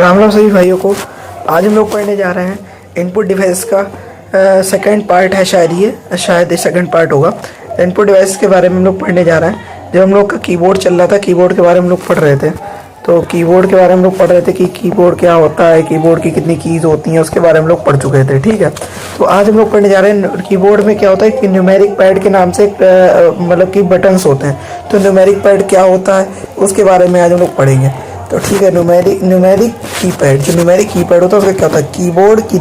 राम राम सभी भाइयों को। आज हम लोग पढ़ने जा रहे हैं इनपुट डिवाइस का सेकंड पार्ट है। शायद ये सेकंड पार्ट होगा। इनपुट डिवाइस के बारे में हम लोग पढ़ने जा रहे हैं। जब हम लोग का कीबोर्ड चल रहा था, कीबोर्ड के बारे में हम लोग पढ़ रहे थे। तो कीबोर्ड के बारे में हम लोग पढ़ रहे थे कि कीबोर्ड क्या होता है, कीबोर्ड की कितनी कीज़ होती हैं, उसके बारे में हम लोग पढ़ चुके थे। ठीक है, तो आज हम लोग पढ़ने जा रहे हैं कीबोर्ड में क्या होता है कि न्यूमेरिक पैड के नाम से मतलब कि बटन्स होते हैं। तो न्यूमेरिक पैड क्या होता है उसके बारे में आज हम लोग पढ़ेंगे। तो ठीक है, न्यूमेरिक कीपैड, जो न्यूमेरिक कीपैड होता है उसका क्या होता है, कीबोर्ड की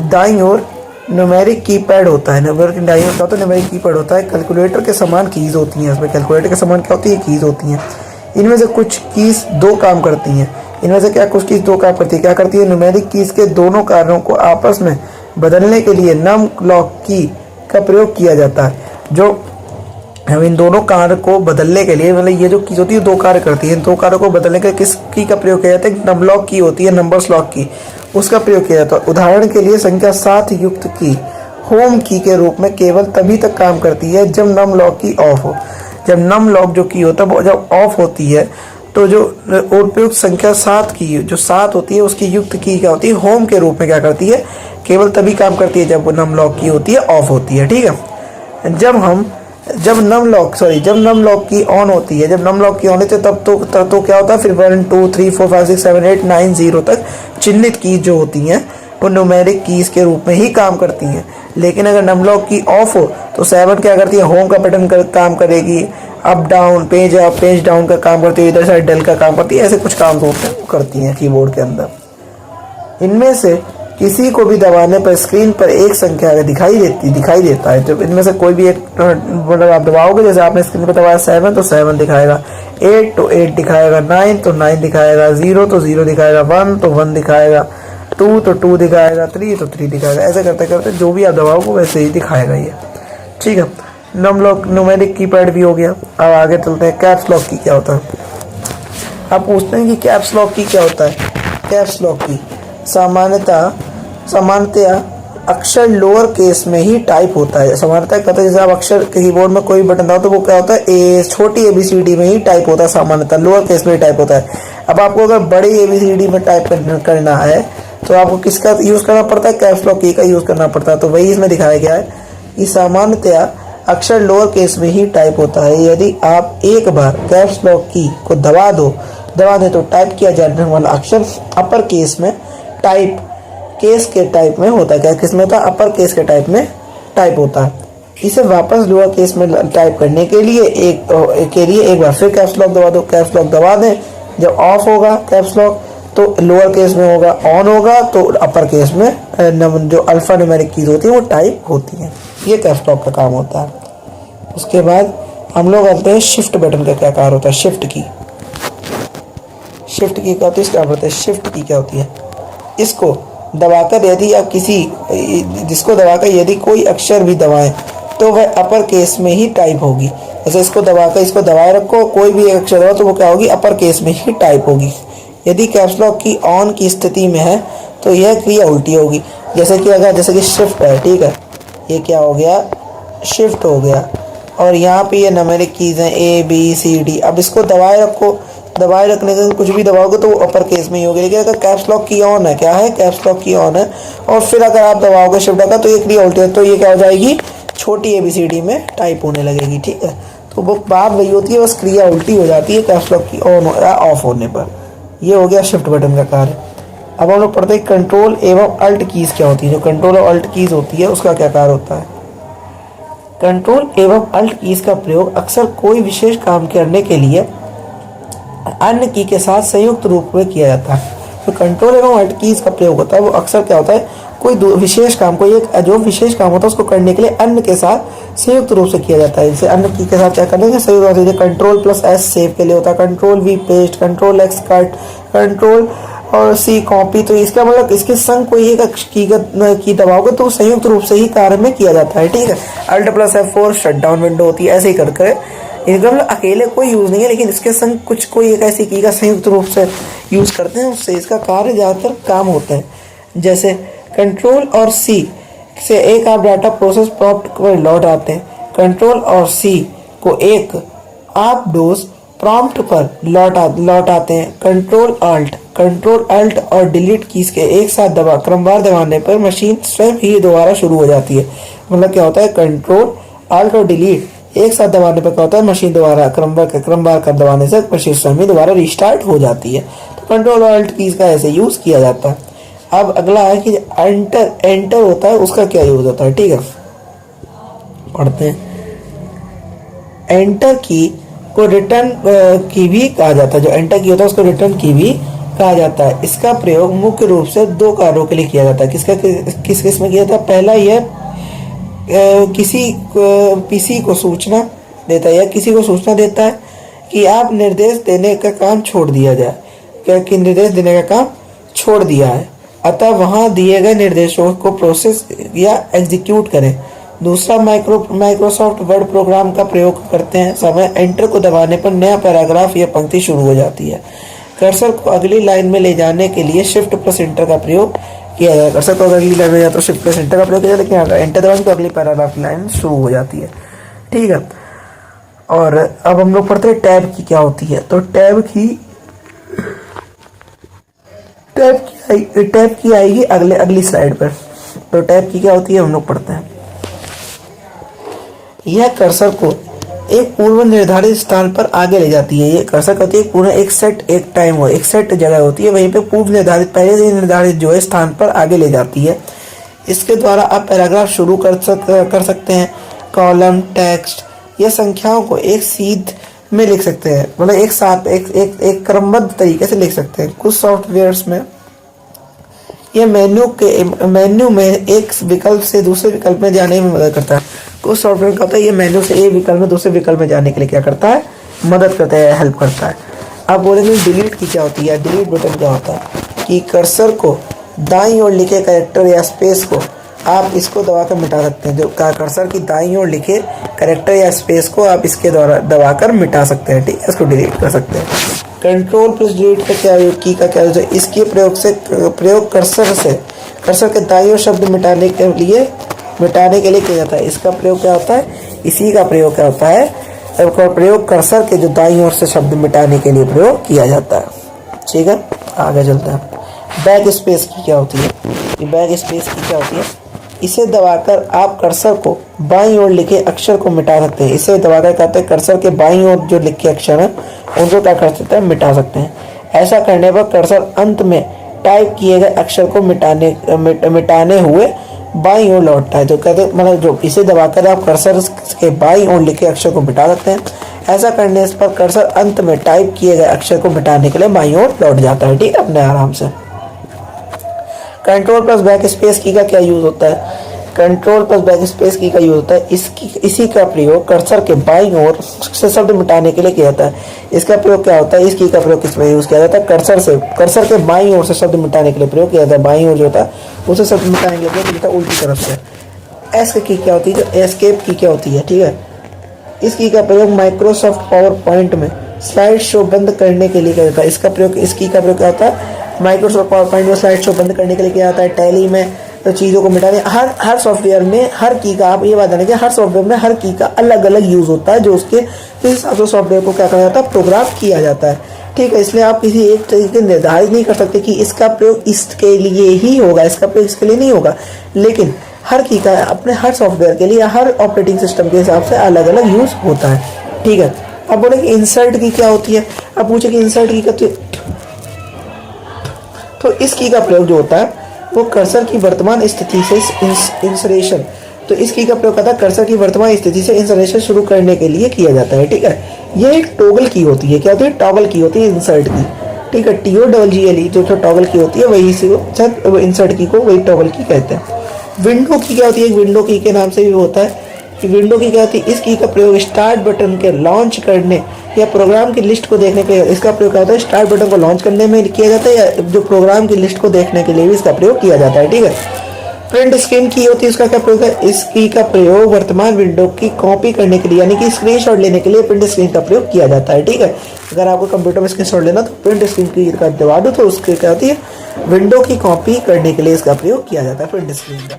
दाईं ओर न्यूमेरिक कीपैड होता है। न्यूमेरिक की दाईं ओर क्या होता है, न्यूमेरिक कीपैड होता है। कैलकुलेटर के समान कीज़ होती हैं उसमें। कैलकुलेटर के समान क्या होती है, कीज़ होती हैं। इनमें से कुछ कीज़ दो काम करती हैं। इनमें से क्या कुछ कीज़ दो काम करती है, क्या करती है, न्यूमेरिक कीज़ के दोनों कार्यों को आपस में बदलने के लिए नम लॉक की का प्रयोग किया जाता है। जो हम इन दोनों कार्य को बदलने के लिए, मतलब ये जो कीज होती है दो कार्य करती है, इन दो कार्यों को बदलने के लिए किस की का प्रयोग किया जाता है, नम लॉक की होती है, नंबर्स लॉक की, उसका प्रयोग किया जाता है। उदाहरण के लिए संख्या 7 युक्त की होम की के रूप में केवल तभी तक काम करती है जब नम लॉक की ऑफ हो। जब नम लॉक जो की होता है वो जब ऑफ होती है तो जो उपयुक्त संख्या 7 की जो 7 होती है उसकी युक्त की क्या होती है, होम के रूप में क्या करती है, केवल तभी काम करती है जब वो नम लॉक की होती है, ऑफ होती है। ठीक है, जब नम लॉक की ऑन होती है, जब नम लॉक की ऑन होती है तब तो क्या होता है, फिर 1 2 3 4 5 6 7 8 9 0 तक चिन्हित कीज जो होती हैं वो न्यूमेरिक कीज के रूप में ही काम करती हैं। लेकिन अगर नम लॉक की ऑफ हो तो 7 क्या करती है, होम का बटन काम करेगी, up down, page up page down का काम करती है, इधर साइड डेल का काम करती है। ऐसे कुछ काम होते हैं करती हैं कीबोर्ड के अंदर। इनमें से किसी को भी दबाने पर स्क्रीन पर एक संख्या दिखाई देता है। जब इनमें से कोई भी एक मतलब आप दबाओगे, जैसे आपने स्क्रीन पर दबाया 7 तो 7 दिखाएगा, 8 तो 8 दिखाएगा, 9 तो 9 दिखाएगा, 0 तो 0 दिखाएगा, 1 तो 1 दिखाएगा, 2 तो 2 दिखाएगा, 3 तो 3 दिखाएगा। ऐसे करते करते जो भी आप दबाओगे वैसे ही दिखाएगा ये। ठीक है, नम लॉक न्यूमेरिक कीपैड भी हो गया। अब आगे चलते हैं, कैप्स लॉक की क्या होता है। आप पूछते हैं कि कैप्स लॉक की क्या होता है। कैप्स लॉक की सामान्यतया अक्षर लोअर केस में ही टाइप होता है। सामान्यतः कहते हैं जैसे आप अक्षर कीबोर्ड में कोई बटन दबाओ तो वो क्या होता है, छोटी ABCD में ही टाइप होता है, सामान्यतः लोअर केस में ही टाइप होता है। अब आपको अगर बड़ी ABCD में टाइप करना है तो आपको किसका यूज करना पड़ता है, कैप्स लॉक की का यूज करना पड़ता है। तो वही इसमें दिखाया गया है कि सामान्यतया अक्षर लोअर केस में ही टाइप होता है। यदि आप एक बार कैप्स लॉक की को दबा दें तो टाइप किया जाने वाला अक्षर अपर केस में टाइप में होता है। क्या किस में होता है, अपर केस के टाइप में टाइप होता है। इसे वापस लोअर केस में टाइप करने के लिए एक बार फिर कैप्स लॉक दबा दो। कैप्स लॉक दबा दें, जब ऑफ होगा कैप्स लॉक तो लोअर केस में होगा, ऑन होगा तो अपर केस में जो अल्फा न्यूमेरिक कीज होती है वो टाइप होती है। ये कैप्स लॉक का काम होता है। उसके बाद हम लोग आते हैं शिफ्ट बटन का क्या कार्य होता है। शिफ्ट की क्या होती है, क्या होता है, शिफ्ट की क्या होती है, इसको दबाकर यदि कोई अक्षर भी दबाएं तो वह अपर केस में ही टाइप होगी। जैसे इसको दबाए रखो, कोई भी एक अक्षर दबाओ तो वो क्या होगी, अपर केस में ही टाइप होगी। यदि कैप्स लॉक की ऑन की स्थिति में है तो यह क्रिया उल्टी होगी। जैसे कि शिफ्ट है, ठीक है, ये क्या हो गया, शिफ्ट हो गया। और यहाँ पे ये न्यूमेरिक कीज हैं ABCD। अब इसको दबाए रखने से कुछ भी दबाओगे तो वो अपर केस में ही होगी। लेकिन अगर कैप्स लॉक की ऑन है, क्या है, कैप्स लॉक की ऑन है और फिर अगर आप दबाओगे शिफ्ट का तो ये क्रिया उल्टी है, तो ये क्या हो जाएगी, छोटी ABCD में टाइप होने लगेगी। ठीक है, तो वो बात वही होती है, बस क्रिया उल्टी हो जाती है कैप्स लॉक की ऑन या ऑफ होने पर। ये हो गया शिफ्ट बटन का कार्य। अब हम लोग पढ़ते हैं कंट्रोल एवं अल्ट कीज क्या होती है। जो कंट्रोल और अल्ट कीज होती है उसका क्या कार्य होता है। कंट्रोल एवं अल्ट कीज का प्रयोग अक्सर कोई विशेष काम करने के लिए अन्य की के साथ संयुक्त रूप में किया जाता है। तो कंट्रोल एवं अल्ट कीज का प्रयोग होता है वो अक्सर क्या होता है, कोई विशेष काम होता है उसको करने के लिए अन्य के साथ संयुक्त रूप से किया जाता है। जैसे अन्य की के साथ क्या करने के संयुक्त रूप से, कंट्रोल प्लस S सेव के लिए होता है, control V paste, control X cut, control और C कॉपी। तो इसका मतलब इसके संग कोई एक की दबाओगे तो संयुक्त रूप से ही कार्य में किया जाता है। ठीक है, Alt plus F4 shut down window होती है। ऐसे ही करके इनका मतलब अकेले कोई यूज नहीं है, लेकिन इसके संग कोई एक ऐसी की का संयुक्त रूप से यूज करते हैं, उससे इसका कार्य ज़्यादातर काम होते हैं। जैसे कंट्रोल और C से एक आप डाटा प्रोसेस प्रॉम्प्ट पर लौट आते हैं। कंट्रोल और C को एक आप डोज प्रॉम्प्ट पर लौट आते हैं। कंट्रोल अल्ट और डिलीट कीज के एक साथ क्रमवार दबाने पर मशीन स्वयं ही दोबारा शुरू हो जाती है। मतलब क्या होता है, कंट्रोल अल्ट और डिलीट एक साथ दबाने पर क्या होता है, मशीन दोबारा क्रमवार कर दबाने से मशीन स्वयं ही दोबारा रिस्टार्ट हो जाती है। तो कंट्रोल और अल्ट कीज का ऐसे यूज किया जाता है। अब अगला है कि एंटर होता है, उसका क्या यूज होता है। ठीक है, पढ़ते हैं। एंटर की को रिटर्न की भी कहा जाता है। जो एंटर की होता है उसको रिटर्न की भी कहा जाता है। इसका प्रयोग मुख्य रूप से दो कार्यों के लिए किया जाता है। किस किस में किया जाता है। पहला, यह किसी को सूचना देता है या किसी को सूचना देता है कि आप निर्देश देने का काम छोड़ दिया जाए, कि निर्देश देने का काम छोड़ दिया है, अतः वहां दिए गए निर्देशों को प्रोसेस या एग्जीक्यूट करें। दूसरा, माइक्रोसॉफ्ट वर्ड प्रोग्राम का प्रयोग करते हैं समय एंटर को दबाने पर नया पैराग्राफ या पंक्ति शुरू हो जाती है। कर्सर को अगली लाइन में ले जाने के लिए शिफ्ट प्लस एंटर का प्रयोग किया जाए। कर्सर को अगली लाइन में जाए तो शिफ्ट प्लस एंटर का प्रयोग किया जाए, लेकिन एंटर दबाने तो अगली पैराग्राफ लाइन शुरू हो जाती है। ठीक है, और अब हम लोग पढ़ते हैं टैब की क्या होती है। तो टैब की आएगी अगली स्लाइड पर। तो टैब की क्या होती है हम लोग पढ़ते हैं। यह कर्सर को एक पूर्व निर्धारित स्थान पर आगे ले जाती है। ये कर्सर कहती है पूर्ण एक सेट जगह होती है, वहीं पे पूर्व निर्धारित पहले से निर्धारित जो है स्थान पर आगे ले जाती है। इसके द्वारा आप पैराग्राफ शुरू कर सकते हैं। कॉलम, टेक्स्ट या संख्याओं को एक सीध में लिख सकते हैं, मतलब एक साथ एक क्रमबद्ध तरीके से लिख सकते हैं। कुछ सॉफ्टवेयर्स में यह मेन्यू में एक विकल्प से दूसरे विकल्प में जाने में मदद करता है। कुछ सॉफ्टवेयर का होता है ये मेन्यू से एक विकल्प में दूसरे विकल्प में जाने के लिए क्या करता है, मदद करता है, हेल्प करता है। अब बोलेंगे डिलीट की क्या होती है। डिलीट बटन क्या होता है कि कर्सर को दाईं ओर लिखे कैरेक्टर या स्पेस को आप इसको दबाकर मिटा सकते हैं। जो कर्सर की दाईं ओर लिखे कैरेक्टर या स्पेस को आप इसके द्वारा दबाकर मिटा सकते हैं। ठीक है, इसको डिलीट कर सकते हैं। कंट्रोल प्लस डिलीट का क्या यूज है। इसके प्रयोग कर्सर के दाईं ओर शब्द मिटाने के लिए किया जाता है। इसका प्रयोग क्या होता है, इसी का प्रयोग क्या होता है, प्रयोग कर्सर के जो दाईं ओर से शब्द मिटाने के लिए प्रयोग किया जाता है। ठीक है, आगे चलते हैं। बैक स्पेस की क्या होती है। बैक स्पेस की क्या होती है, इसे दबाकर आप कर्सर को बाईं ओर लिखे अक्षर को मिटा सकते हैं। इसे दबाकर कहते हैं कर्सर के बाईं ओर जो लिखे अक्षर हैं उनको क्या कर सकते हैं, मिटा सकते हैं। ऐसा करने पर कर्सर अंत में टाइप किए गए अक्षर को मिटाने हुए बाईं ओर लौटता है। जो कहते हैं मतलब जो इसे दबाकर आप कर्सर के बाईं ओर लिखे अक्षर को मिटा सकते हैं। ऐसा करने पर कर्सर अंत में टाइप किए गए अक्षर को मिटाने के लिए बाईं ओर लौट जाता है। ठीक है, अपने आराम से। कंट्रोल प्लस बैक स्पेस की का क्या यूज होता है। कंट्रोल प्लस बैक स्पेस की का यूज होता है इसी का प्रयोग कर्सर के बाईं ओर से शब्द मिटाने के लिए किया जाता है। इसका प्रयोग क्या होता है, इसकी का प्रयोग किसमें यूज किया जाता है, कर्सर के बाईं ओर से शब्द मिटाने के लिए प्रयोग किया जाता है। बाईं ओर जो होता है उसे शब्द मिटाने के लिए प्रयोग किया उल्टी तरफ से। एस की क्या होती है, जो एस्केप की क्या होती है। ठीक है, इसकी का प्रयोग माइक्रोसॉफ्ट पावर पॉइंट में स्लाइड शो बंद करने के लिए किया जाता है। इसकी का प्रयोग क्या होता है, माइक्रोसॉफ्ट पावर पॉइंट में स्लाइड शो बंद करने के लिए किया जाता है। टैली में तो चीज़ों को मिटाने हर सॉफ्टवेयर में हर की का, आप ये बात जानें कि हर सॉफ्टवेयर में हर की का अलग अलग यूज होता है, जो उसके हिसाब से सॉफ्टवेयर को क्या करा जाता है, प्रोग्राम किया जाता है। ठीक है, इसलिए आप किसी एक तरीके निर्धारित नहीं कर सकते कि इसका प्रयोग इसके लिए ही होगा, इसका प्रयोग इसके लिए नहीं होगा। लेकिन हर की का अपने हर सॉफ्टवेयर के लिए, हर ऑपरेटिंग सिस्टम के हिसाब से अलग अलग यूज होता है। ठीक है, अब बोले कि इंसर्ट की क्या होती है। अब पूछे कि इंसर्ट की का तो इस की का प्रयोग जो होता है वो कर्सर की वर्तमान स्थिति से इंसरेशन, तो इस की का प्रयोग करता है कर्सर की वर्तमान स्थिति से इंसरेशन शुरू करने के लिए किया जाता है। ठीक है, ये एक टॉगल की होती है। क्या होती है, टॉगल की होती है इंसर्ट की। ठीक है, TOGGLE जो टॉगल की होती है वही से इंसर्ट की को वही टॉगल की कहते हैं। विंडो की क्या होती है, विंडो की के नाम से भी होता है कि विंडो की क्या होती है, इस की का प्रयोग स्टार्ट बटन के लॉन्च करने या प्रोग्राम की लिस्ट को देखने के लिए इसका प्रयोग क्या होता है, स्टार्ट बटन को लॉन्च करने में किया जाता है, या जो प्रोग्राम की लिस्ट को देखने के लिए भी इसका प्रयोग किया जाता है। ठीक है, प्रिंट स्क्रीन की होती है, इसका क्या प्रयोग है, इस की का प्रयोग वर्तमान विंडो की कॉपी करने के लिए यानी कि स्क्रीनशॉट लेने के लिए प्रिंट स्क्रीन का प्रयोग किया जाता है। ठीक है, अगर आपको कंप्यूटर में स्क्रीनशॉट लेना तो प्रिंट स्क्रीन की का दबा दो तो उसकी क्या होती है, विंडो की कॉपी करने के लिए इसका प्रयोग किया जाता है प्रिंट स्क्रीन का।